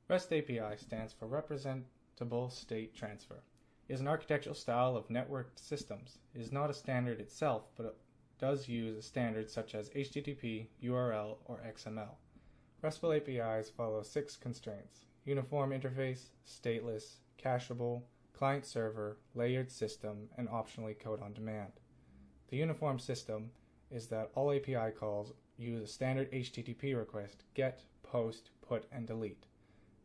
REST API stands for Representable State Transfer. It is an architectural style of networked systems. It is not a standard itself, but it does use a standard such as HTTP, URL, or XML. RESTful APIs follow 6 constraints: uniform interface, stateless, cacheable, client-server, layered system, and optionally code on demand. The uniform system is that all API calls use a standard HTTP request: get, post, put, and delete.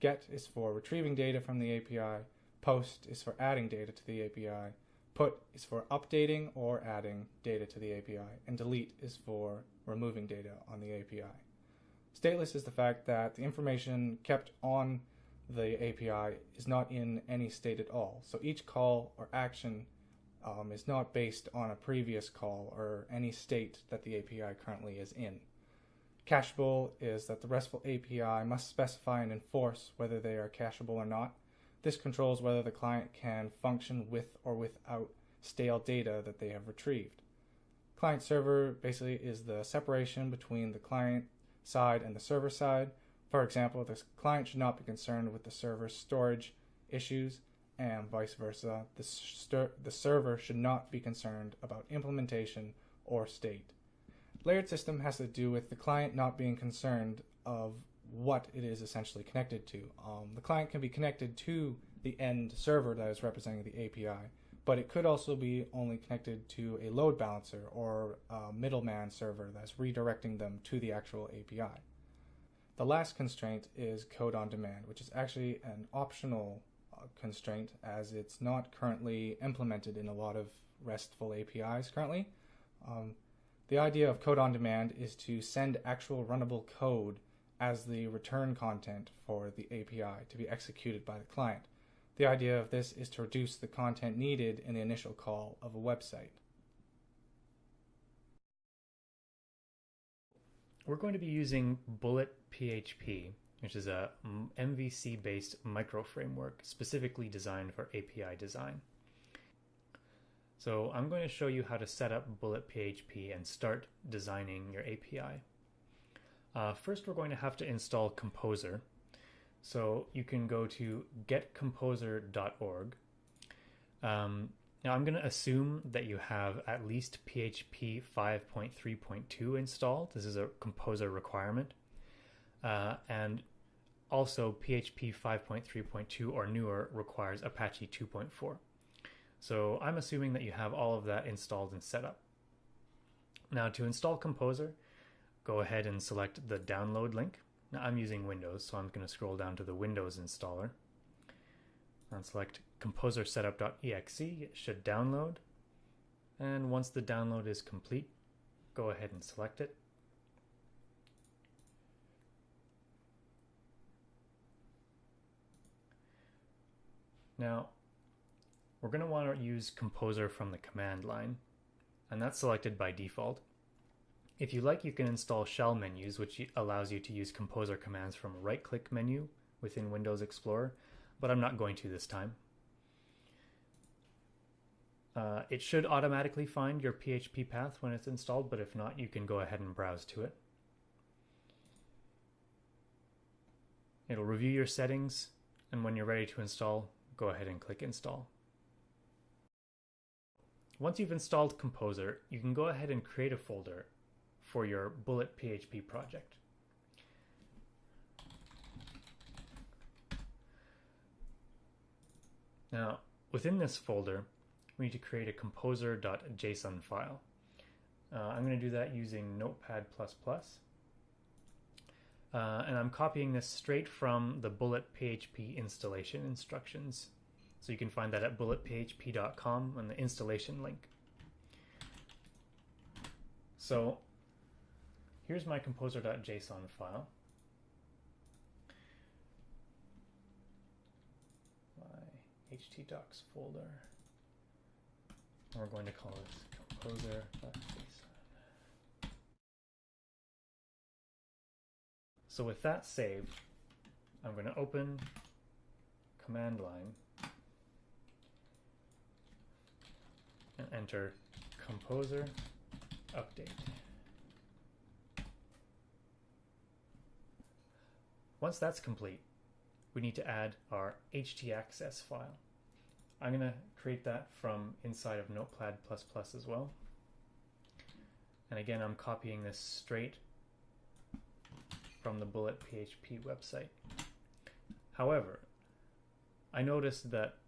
Get is for retrieving data from the API, post is for adding data to the API, put is for updating or adding data to the API, and delete is for removing data on the API. Stateless is the fact that the information kept on the API is not in any state at all. So each call or action is not based on a previous call or any state that the API currently is in. Cacheable is that the RESTful API must specify and enforce whether they are cacheable or not. This controls whether the client can function with or without stale data that they have retrieved. Client-server basically is the separation between the client side and the server side. For example, the client should not be concerned with the server's storage issues, and vice versa. The server should not be concerned about implementation or state. Layered system has to do with the client not being concerned of what it is essentially connected to. The client can be connected to the end server that is representing the API, but it could also be only connected to a load balancer or a middleman server that's redirecting them to the actual API. The last constraint is code on demand, which is actually an optional constraint as it's not currently implemented in a lot of RESTful APIs currently. The idea of code on demand is to send actual runnable code as the return content for the API to be executed by the client. The idea of this is to reduce the content needed in the initial call of a website. We're going to be using BulletPHP, which is a MVC-based microframework specifically designed for API design. So I'm going to show you how to set up BulletPHP and start designing your API. First, we're going to have to install Composer. So you can go to getcomposer.org. Now I'm going to assume that you have at least PHP 5.3.2 installed. This is a Composer requirement. And also PHP 5.3.2 or newer requires Apache 2.4. So I'm assuming that you have all of that installed and set up. Now to install Composer, go ahead and select the download link. Now I'm using Windows, so I'm going to scroll down to the Windows installer and select composersetup.exe. It should download. And once the download is complete, go ahead and select it. Now, we're going to want to use Composer from the command line, and that's selected by default. If you like, you can install shell menus, which allows you to use Composer commands from a right-click menu within Windows Explorer, but I'm not going to this time. It should automatically find your PHP path when it's installed, but if not, you can go ahead and browse to it. It'll review your settings, and when you're ready to install, go ahead and click Install. Once you've installed Composer, you can go ahead and create a folder for your BulletPHP project. Now, within this folder, we need to create a composer.json file. I'm going to do that using Notepad++. And I'm copying this straight from the BulletPHP installation instructions. So you can find that at bulletphp.com on the installation link. So here's my composer.json file. My htdocs folder. And we're going to call this composer.json. So with that saved, I'm going to open command line and enter composer update. Once that's complete, we need to add our htaccess file. I'm going to create that from inside of Notepad++ as well. And again, I'm copying this straight from the BulletPHP website. However, I noticed that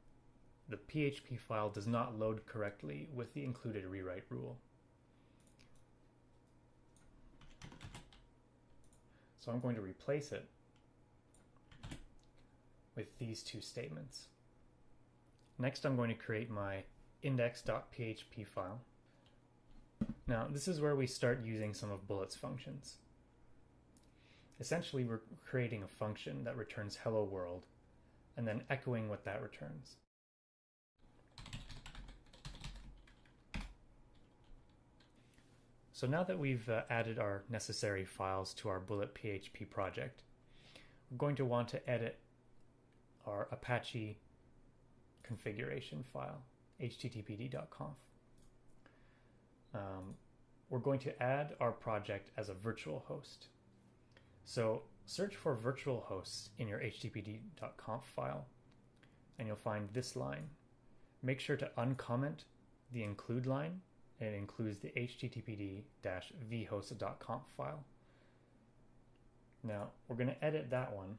the PHP file does not load correctly with the included rewrite rule. So I'm going to replace it with these two statements. Next, I'm going to create my index.php file. Now, this is where we start using some of Bullet's functions. Essentially, we're creating a function that returns hello world and then echoing what that returns. So now that we've added our necessary files to our BulletPHP project, we're going to want to edit our Apache configuration file, httpd.conf. We're going to add our project as a virtual host. So search for virtual hosts in your httpd.conf file, and you'll find this line. Make sure to uncomment the include line. It includes the httpd-vhost.conf file. Now, we're going to edit that one.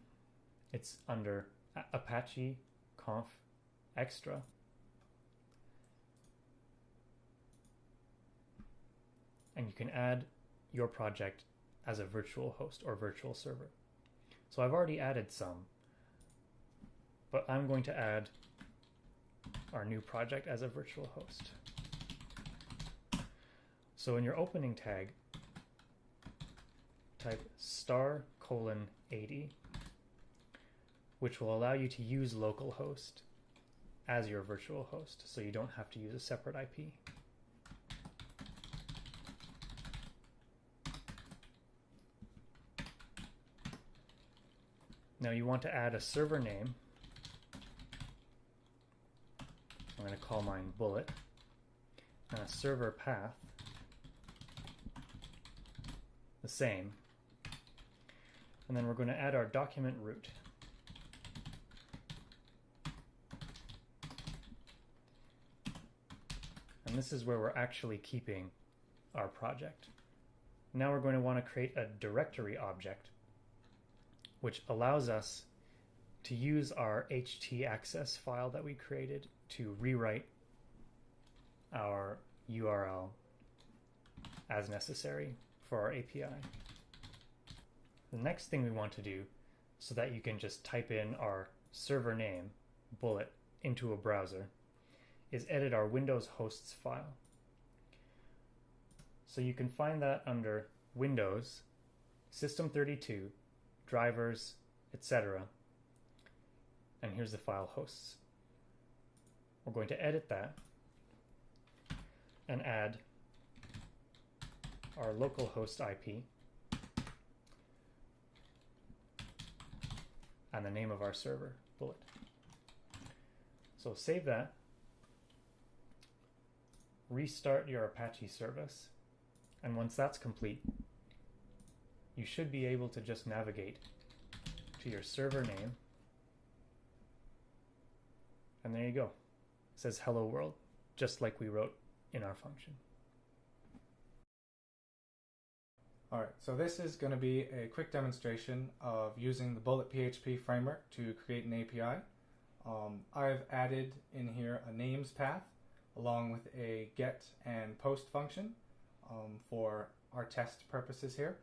It's under Apache conf extra. And you can add your project as a virtual host or virtual server. So I've already added some, but I'm going to add our new project as a virtual host. So in your opening tag, type *:80, which will allow you to use localhost as your virtual host, so you don't have to use a separate IP. Now you want to add a server name. I'm going to call mine Bullet, and a server path, the same. And then we're going to add our document root. And this is where we're actually keeping our project. Now we're going to want to create a directory object, which allows us to use our htaccess file that we created to rewrite our URL as necessary for our API. The next thing we want to do, so that you can just type in our server name, Bullet, into a browser, is edit our Windows hosts file. So you can find that under Windows, System32, drivers, etc. And here's the file hosts. We're going to edit that and add our localhost IP and the name of our server, Bullet. So save that, restart your Apache service, and once that's complete, you should be able to just navigate to your server name, and there you go. It says hello world, just like we wrote in our function. Alright, so this is going to be a quick demonstration of using the BulletPHP framework to create an API. I've added in here a names path along with a get and post function for our test purposes here.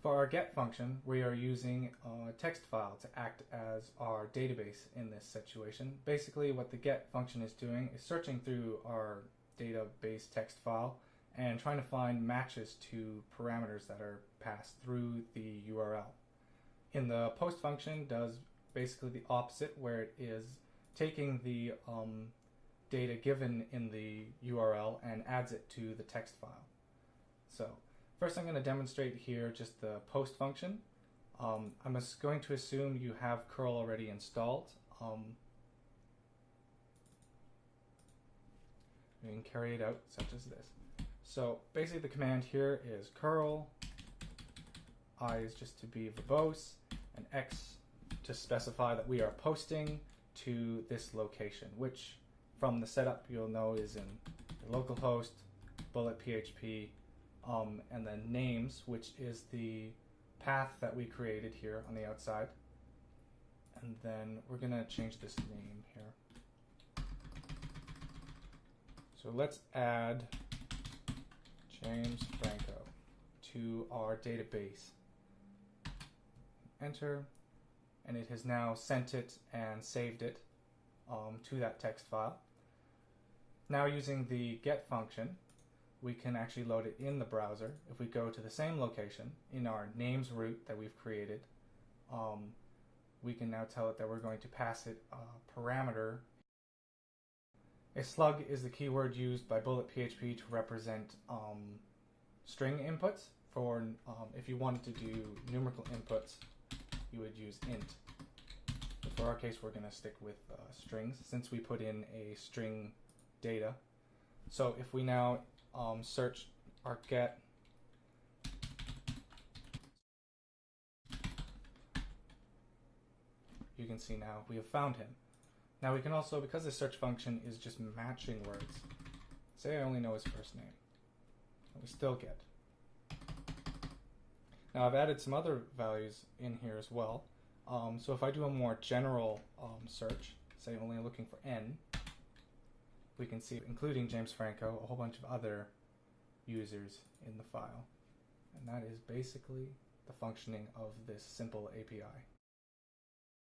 For our get function, we are using a text file to act as our database in this situation. Basically, what the get function is doing is searching through our database text file and trying to find matches to parameters that are passed through the URL. In the post function does basically the opposite, where it is taking the data given in the URL and adds it to the text file. So first I'm going to demonstrate here just the post function. I'm going to assume you have curl already installed. You can carry it out such as this. So basically the command here is curl, I is just to be verbose, an X to specify that we are posting to this location, which from the setup you'll know is in localhost, BulletPHP, and then names, which is the path that we created here on the outside. And then we're going to change this name here. So let's add James Franco to our database. Enter, and it has now sent it and saved it to that text file. Now using the get function, we can actually load it in the browser. If we go to the same location in our names route that we've created, we can now tell it that we're going to pass it a parameter. A slug is the keyword used by BulletPHP to represent string inputs. For if you wanted to do numerical inputs, you would use int. But for our case, we're going to stick with strings since we put in a string data. So if we now search our get, you can see now we have found him. Now we can also, because the search function is just matching words, say I only know his first name, and we still get. Now I've added some other values in here as well. So if I do a more general search, say only looking for N, we can see, including James Franco, a whole bunch of other users in the file. And that is basically the functioning of this simple API.